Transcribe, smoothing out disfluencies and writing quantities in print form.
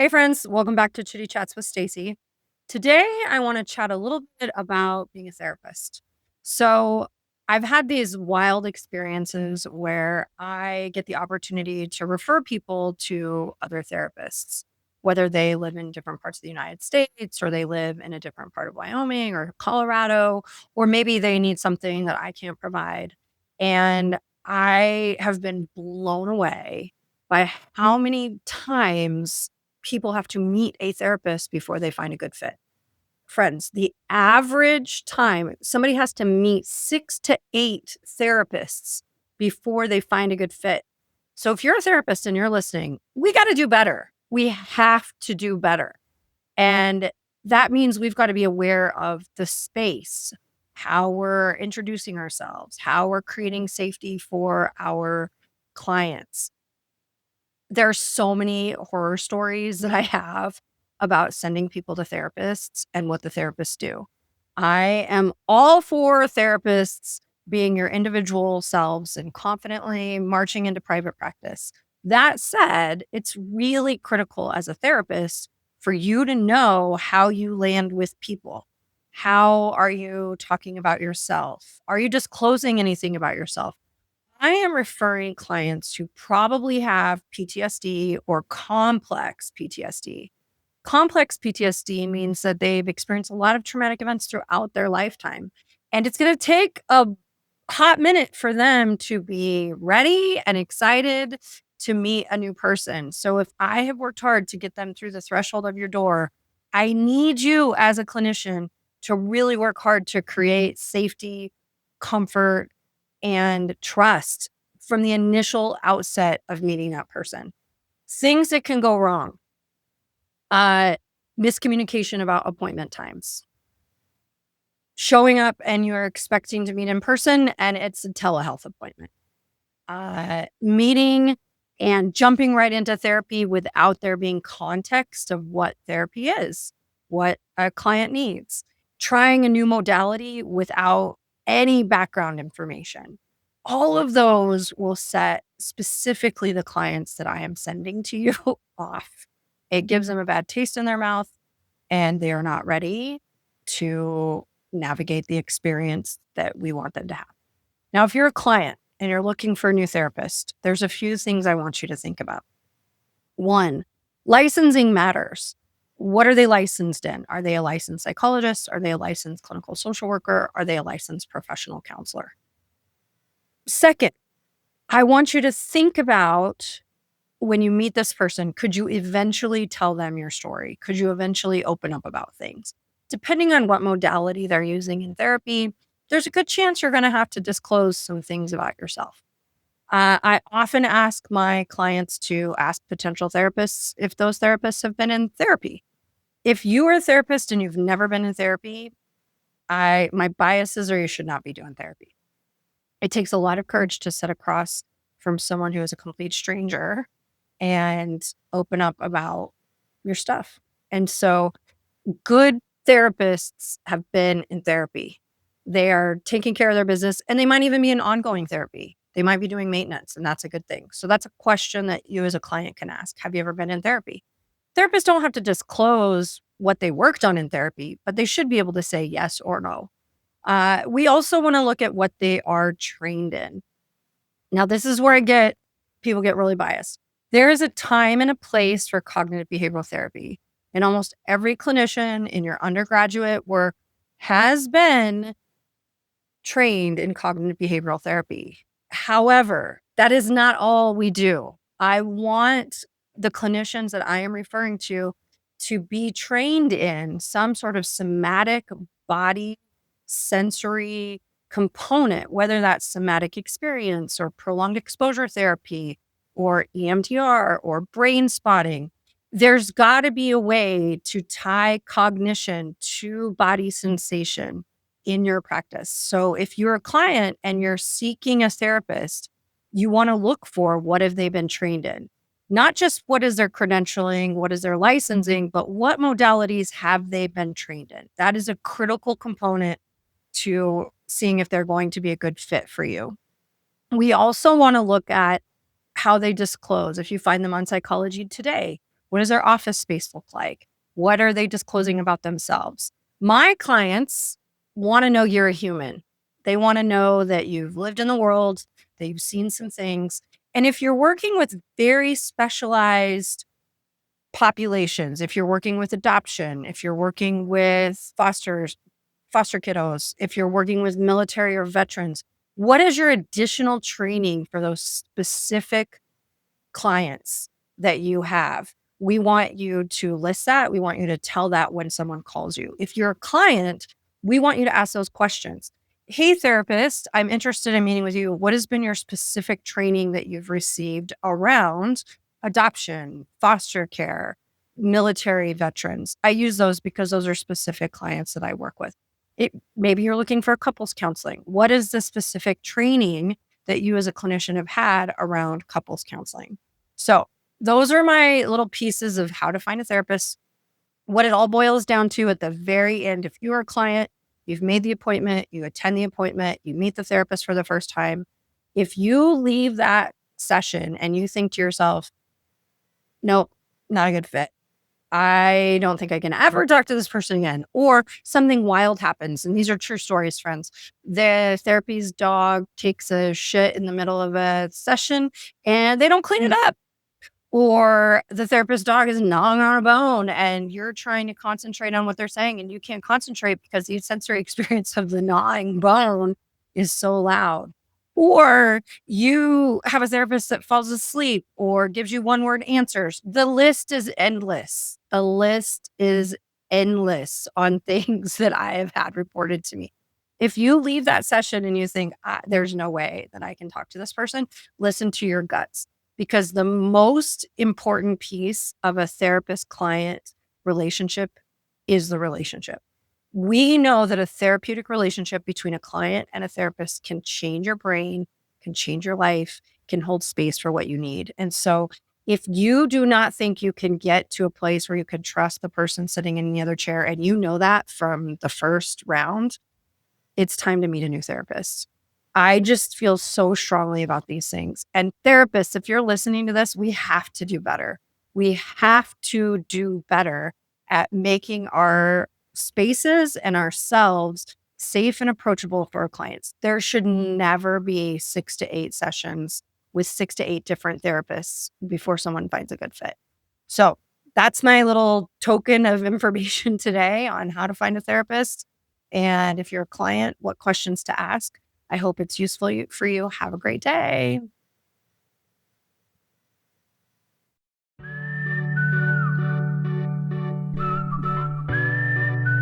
Hey friends, welcome back to Chitty Chats with Stacy. Today I want to chat a little bit about being a therapist. So, I've had these wild experiences where I get the opportunity to refer people to other therapists, whether they live in different parts of the United States or they live in a different part of Wyoming or Colorado, or maybe they need something that I can't provide. And I have been blown away by how many times people have to meet a therapist before they find a good fit. Friends, the average time somebody has to meet 6 to 8 therapists before they find a good fit. So if you're a therapist and you're listening, we gotta do better. We have to do better. And that means we've got to be aware of the space, how we're introducing ourselves, how we're creating safety for our clients. There's so many horror stories that I have about sending people to therapists and what the therapists do. I am all for therapists being your individual selves and confidently marching into private practice. That said, it's really critical as a therapist for you to know how you land with people. How are you talking about yourself? Are you disclosing anything about yourself? I am referring clients who probably have PTSD or complex PTSD. Complex PTSD means that they've experienced a lot of traumatic events throughout their lifetime. And it's going to take a hot minute for them to be ready and excited to meet a new person. So if I have worked hard to get them through the threshold of your door, I need you as a clinician to really work hard to create safety, comfort, and trust from the initial outset of meeting that person. Things that can go wrong. Uh, Miscommunication about appointment times. Showing up and you're expecting to meet in person and it's a telehealth appointment. Meeting and jumping right into therapy without there being context of what therapy is, what a client needs. Trying a new modality without any background information. All of those will set specifically the clients that I am sending to you off. It gives them a bad taste in their mouth and they are not ready to navigate the experience that we want them to have. Now, if you're a client and you're looking for a new therapist, there's a few things I want you to think about. One, licensing matters. What are they licensed in? Are they a licensed psychologist? Are they a licensed clinical social worker? Are they a licensed professional counselor? Second, I want you to think about when you meet this person, could you eventually tell them your story? Could you eventually open up about things? Depending on what modality they're using in therapy, there's a good chance you're going to have to disclose some things about yourself. I often ask my clients to ask potential therapists if those therapists have been in therapy. If you are a therapist and you've never been in therapy, my biases are you should not be doing therapy. It takes a lot of courage to sit across from someone who is a complete stranger and open up about your stuff. And so good therapists have been in therapy. They are taking care of their business and they might even be in ongoing therapy. They might be doing maintenance and that's a good thing. So that's a question that you as a client can ask. Have you ever been in therapy? Therapists don't have to disclose what they worked on in therapy, but they should be able to say yes or no. We also want to look at what they are trained in. Now, this is where people get really biased. There is a time and a place for cognitive behavioral therapy. And almost every clinician in your undergraduate work has been trained in cognitive behavioral therapy. However, that is not all we do. I want the clinicians that I am referring to be trained in some sort of somatic body sensory component, whether that's somatic experience or prolonged exposure therapy or EMDR or brain spotting. There's got to be a way to tie cognition to body sensation in your practice. So if you're a client and you're seeking a therapist, you want to look for what have they been trained in? Not just what is their credentialing, what is their licensing, but what modalities have they been trained in? That is a critical component to seeing if they're going to be a good fit for you. We also want to look at how they disclose. If you find them on Psychology Today, What does their office space look like? What are they disclosing about themselves? My clients want to know you're a human. They want to know that you've lived in the world, that you've seen some things. And if you're working with very specialized populations, if you're working with adoption, if you're working with foster kiddos, if you're working with military or veterans, what is your additional training for those specific clients that you have? We want you to list that. We want you to tell that when someone calls you. If you're a client, we want you to ask those questions. Hey, therapist, I'm interested in meeting with you. What has been your specific training that you've received around adoption, foster care, military veterans? I use those because those are specific clients that I work with. Maybe you're looking for couples counseling. What is the specific training that you as a clinician have had around couples counseling? So those are my little pieces of how to find a therapist. What it all boils down to at the very end, if you're a client, you've made the appointment, you attend the appointment, you meet the therapist for the first time. If you leave that session and you think to yourself, nope, not a good fit. I don't think I can ever talk to this person again. Or something wild happens. And these are true stories, friends. The therapy's dog takes a shit in the middle of a session and they don't clean it up. Or the therapist dog is gnawing on a bone and you're trying to concentrate on what they're saying and you can't concentrate because the sensory experience of the gnawing bone is so loud. Or you have a therapist that falls asleep or gives you one word answers. The list is endless. The list is endless on things that I have had reported to me. If you leave that session and you think, there's no way that I can talk to this person, listen to your guts. Because the most important piece of a therapist-client relationship is the relationship. We know that a therapeutic relationship between a client and a therapist can change your brain, can change your life, can hold space for what you need. And so if you do not think you can get to a place where you can trust the person sitting in the other chair, and you know that from the first round, it's time to meet a new therapist. I just feel so strongly about these things. And therapists, if you're listening to this, we have to do better. We have to do better at making our spaces and ourselves safe and approachable for our clients. There should never be 6 to 8 sessions with 6 to 8 different therapists before someone finds a good fit. So that's my little token of information today on how to find a therapist. And if you're a client, what questions to ask. I hope it's useful for you. Have a great day.